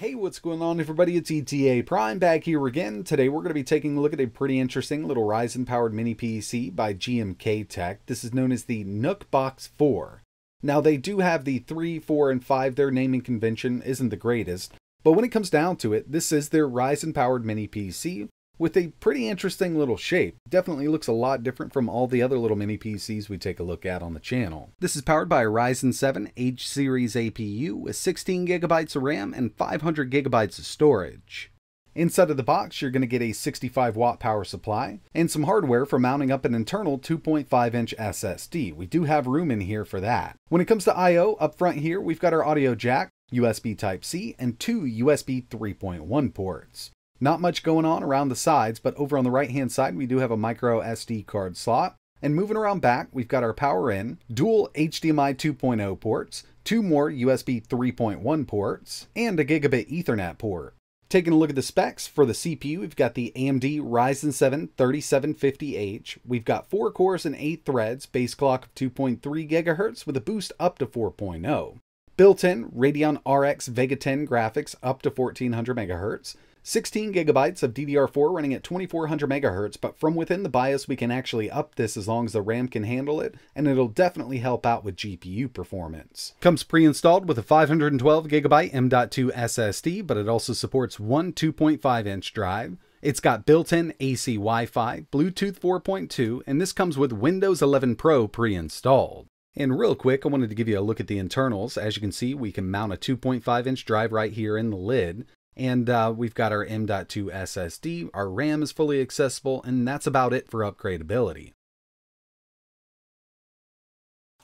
Hey, what's going on everybody? It's ETA-PRIME back here again. Today we're going to be taking a look at a pretty interesting little Ryzen powered mini PC by GMK Tec. This is known as the NucBox 4. Now they do have the 3, 4, and 5. Their naming convention isn't the greatest, but when it comes down to it, this is their Ryzen powered mini PC with a pretty interesting little shape. Definitely looks a lot different from all the other little mini PCs we take a look at on the channel. This is powered by a Ryzen 7 H series APU with 16 gigabytes of RAM and 500 gigabytes of storage. Inside of the box, you're going to get a 65 watt power supply and some hardware for mounting up an internal 2.5 inch SSD. We do have room in here for that. When it comes to I/O, up front here, we've got our audio jack, USB Type-C, and 2 USB 3.1 ports. Not much going on around the sides, but over on the right hand side we do have a micro SD card slot. And moving around back, we've got our power in, dual HDMI 2.0 ports, 2 more USB 3.1 ports, and a gigabit Ethernet port. Taking a look at the specs, for the CPU, we've got the AMD Ryzen 7 3750H. We've got 4 cores and 8 threads, base clock of 2.3 GHz with a boost up to 4.0. Built-in Radeon RX Vega 10 graphics up to 1400 MHz. 16 gigabytes of DDR4 running at 2400 MHz, but from within the BIOS we can actually up this as long as the RAM can handle it, and it'll definitely help out with GPU performance. Comes pre-installed with a 512 gigabyte M.2 SSD, but it also supports one 2.5 inch drive. It's got built-in AC Wi-Fi, Bluetooth 4.2, and this comes with Windows 11 Pro pre-installed. And real quick, I wanted to give you a look at the internals. As you can see, we can mount a 2.5 inch drive right here in the lid. And we've got our M.2 SSD, our RAM is fully accessible, and that's about it for upgradability.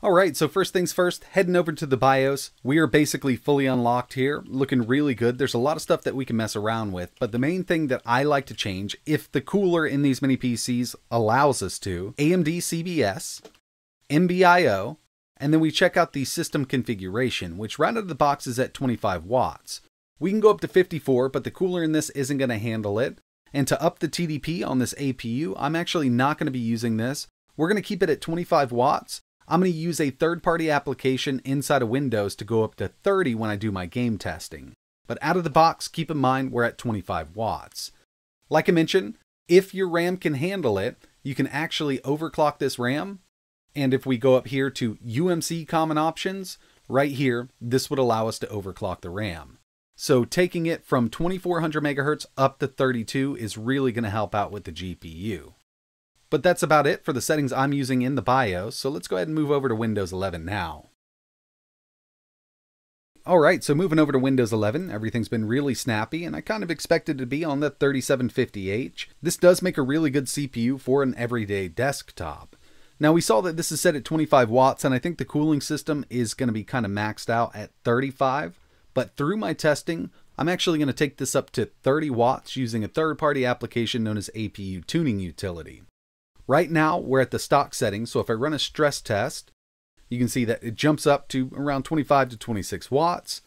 Alright, so first things first, heading over to the BIOS. We are basically fully unlocked here, looking really good. There's a lot of stuff that we can mess around with, but the main thing that I like to change, if the cooler in these mini PCs allows us to, AMD CBS, MBIO, and then we check out the system configuration, which right out of the box is at 25 watts. We can go up to 54, but the cooler in this isn't going to handle it. And to up the TDP on this APU, I'm actually not going to be using this. We're going to keep it at 25 watts. I'm going to use a third-party application inside of Windows to go up to 30 when I do my game testing. But out of the box, keep in mind we're at 25 watts. Like I mentioned, if your RAM can handle it, you can actually overclock this RAM. And if we go up here to UMC common options, right here, this would allow us to overclock the RAM. So taking it from 2400 MHz up to 32 is really going to help out with the GPU. But that's about it for the settings I'm using in the BIOS, so let's go ahead and move over to Windows 11 now. Alright, so moving over to Windows 11, everything's been really snappy, and I kind of expected it to be on the 3750H. This does make a really good CPU for an everyday desktop. Now we saw that this is set at 25 watts, and I think the cooling system is going to be kind of maxed out at 35. But through my testing, I'm actually going to take this up to 30 watts using a third-party application known as APU tuning utility. Right now, we're at the stock setting, so if I run a stress test, you can see that it jumps up to around 25 to 26 watts.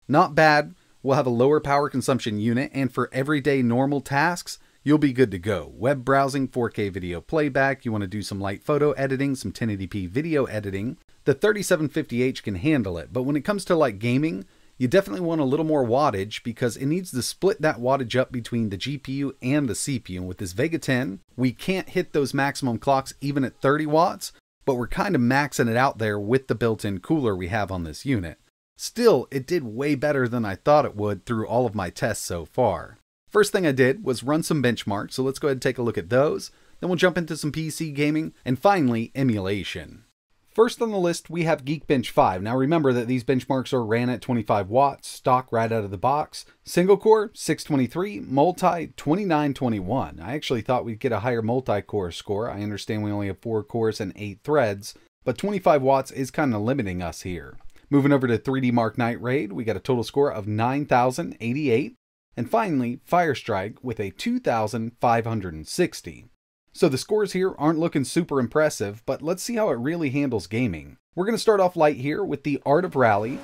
Not bad. We'll have a lower power consumption unit, and for everyday normal tasks, you'll be good to go. Web browsing, 4K video playback, you want to do some light photo editing, some 1080p video editing. The 3750H can handle it, but when it comes to like gaming, you definitely want a little more wattage because it needs to split that wattage up between the GPU and the CPU. And with this Vega 10, we can't hit those maximum clocks even at 30 watts, but we're kind of maxing it out there with the built-in cooler we have on this unit. Still, it did way better than I thought it would through all of my tests so far. First thing I did was run some benchmarks, so let's go ahead and take a look at those. Then we'll jump into some PC gaming, and finally, emulation. First on the list, we have Geekbench 5. Now remember that these benchmarks are ran at 25 watts, stock right out of the box. Single core, 623, multi, 2921. I actually thought we'd get a higher multi-core score. I understand we only have 4 cores and 8 threads, but 25 watts is kind of limiting us here. Moving over to 3D Mark Night Raid, we got a total score of 9,088. And finally, Firestrike with a 2,560. So the scores here aren't looking super impressive, but let's see how it really handles gaming. We're going to start off light here with the Art of Rally.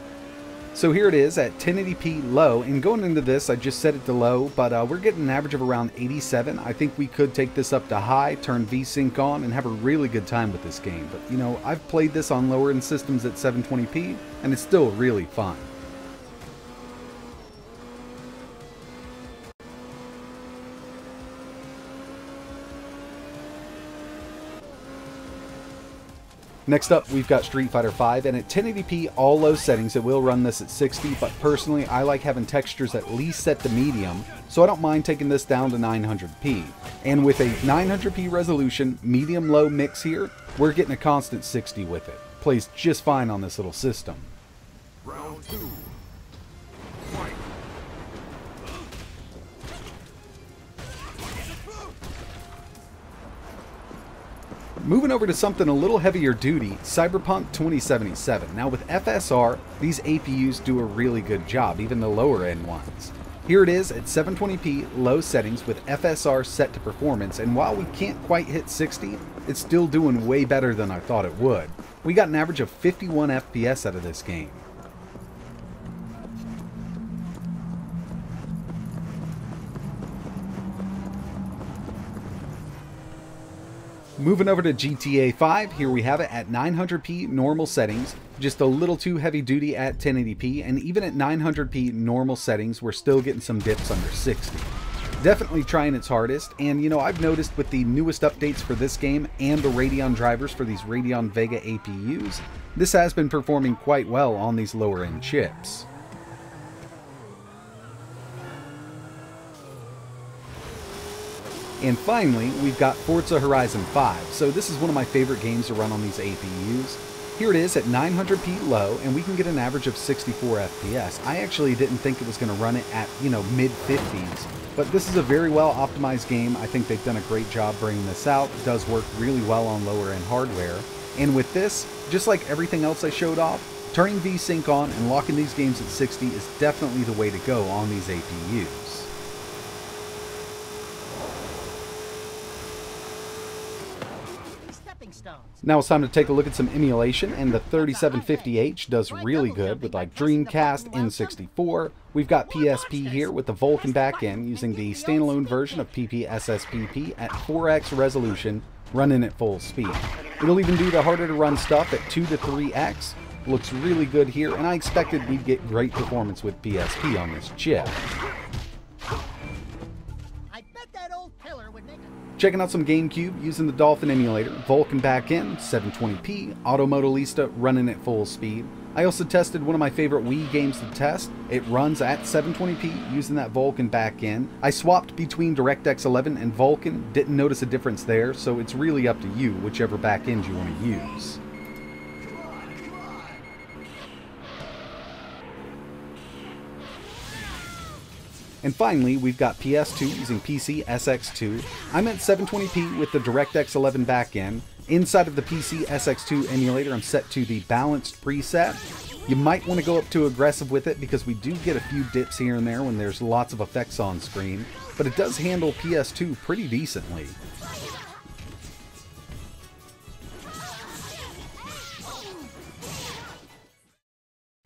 So here it is at 1080p low, and going into this I just set it to low, but we're getting an average of around 87. I think we could take this up to high, turn VSync on, and have a really good time with this game. But you know, I've played this on lower end systems at 720p, and it's still really fun. Next up, we've got Street Fighter V, and at 1080p all low settings it will run this at 60, but personally I like having textures at least set to medium, so I don't mind taking this down to 900p. And with a 900p resolution, medium-low mix here, we're getting a constant 60 with it. Plays just fine on this little system. Round 2. Fight. Moving over to something a little heavier duty, Cyberpunk 2077. Now with FSR, these APUs do a really good job, even the lower end ones. Here it is at 720p low settings with FSR set to performance, and while we can't quite hit 60, it's still doing way better than I thought it would. We got an average of 51 FPS out of this game. Moving over to GTA 5, here we have it at 900p normal settings, just a little too heavy duty at 1080p, and even at 900p normal settings, we're still getting some dips under 60. Definitely trying its hardest, and you know, I've noticed with the newest updates for this game and the Radeon drivers for these Radeon Vega APUs, this has been performing quite well on these lower end chips. And finally, we've got Forza Horizon 5. So this is one of my favorite games to run on these APUs. Here it is at 900p low, and we can get an average of 64 FPS. I actually didn't think it was going to run it at, mid-50s, but this is a very well optimized game. I think they've done a great job bringing this out. It does work really well on lower end hardware. And with this, just like everything else I showed off, turning VSync on and locking these games at 60 is definitely the way to go on these APUs. Now it's time to take a look at some emulation, and the 3750H does really good with like Dreamcast, N64. We've got PSP here with the Vulkan backend using the standalone version of PPSSPP at 4x resolution, running at full speed. It'll even do the harder to run stuff at 2 to 3x. Looks really good here, and I expected we'd get great performance with PSP on this chip. Checking out some GameCube using the Dolphin emulator, Vulkan backend, 720p, Auto Modellista running at full speed. I also tested one of my favorite Wii games to test. It runs at 720p using that Vulkan backend. I swapped between DirectX 11 and Vulkan, didn't notice a difference there, so it's really up to you, whichever backend you want to use. And finally, we've got PS2 using PC SX2. I'm at 720p with the DirectX 11 backend. Inside of the PC SX2 emulator, I'm set to the balanced preset. You might want to go up too aggressive with it because we do get a few dips here and there when there's lots of effects on screen, but it does handle PS2 pretty decently.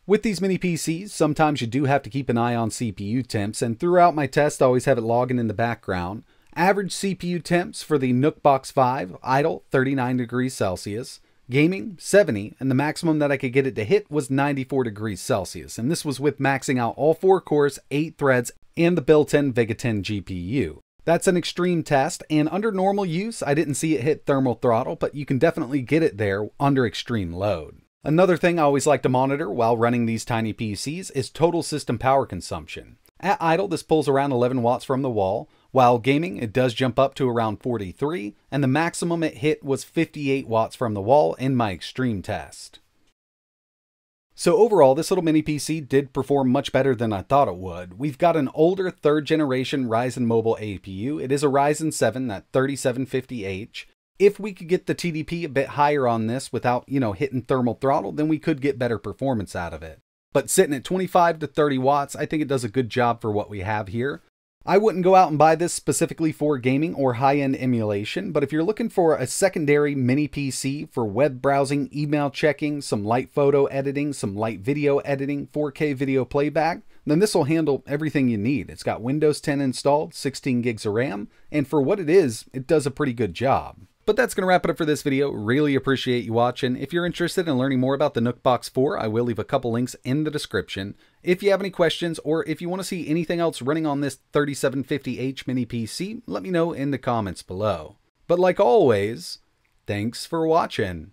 With these mini PCs, sometimes you do have to keep an eye on CPU temps, and throughout my test I always have it logging in the background. Average CPU temps for the NucBox 5, idle 39 degrees Celsius, gaming 70, and the maximum that I could get it to hit was 94 degrees Celsius, and this was with maxing out all 4 cores, 8 threads, and the built-in Vega 10 GPU. That's an extreme test, and under normal use I didn't see it hit thermal throttle, but you can definitely get it there under extreme load. Another thing I always like to monitor while running these tiny PCs is total system power consumption. At idle, this pulls around 11 watts from the wall, while gaming it does jump up to around 43, and the maximum it hit was 58 watts from the wall in my extreme test. So overall, this little mini PC did perform much better than I thought it would. We've got an older 3rd generation Ryzen mobile APU. It is a Ryzen 7, that 3750H. If we could get the TDP a bit higher on this without, hitting thermal throttle, then we could get better performance out of it. But sitting at 25 to 30 watts, I think it does a good job for what we have here. I wouldn't go out and buy this specifically for gaming or high-end emulation, but if you're looking for a secondary mini PC for web browsing, email checking, some light photo editing, some light video editing, 4K video playback, then this will handle everything you need. It's got Windows 10 installed, 16 gigs of RAM, and for what it is, it does a pretty good job. But that's going to wrap it up for this video. Really appreciate you watching. If you're interested in learning more about the NucBox 4, I will leave a couple links in the description. If you have any questions, or if you want to see anything else running on this 3750H mini PC, let me know in the comments below. But like always, thanks for watching.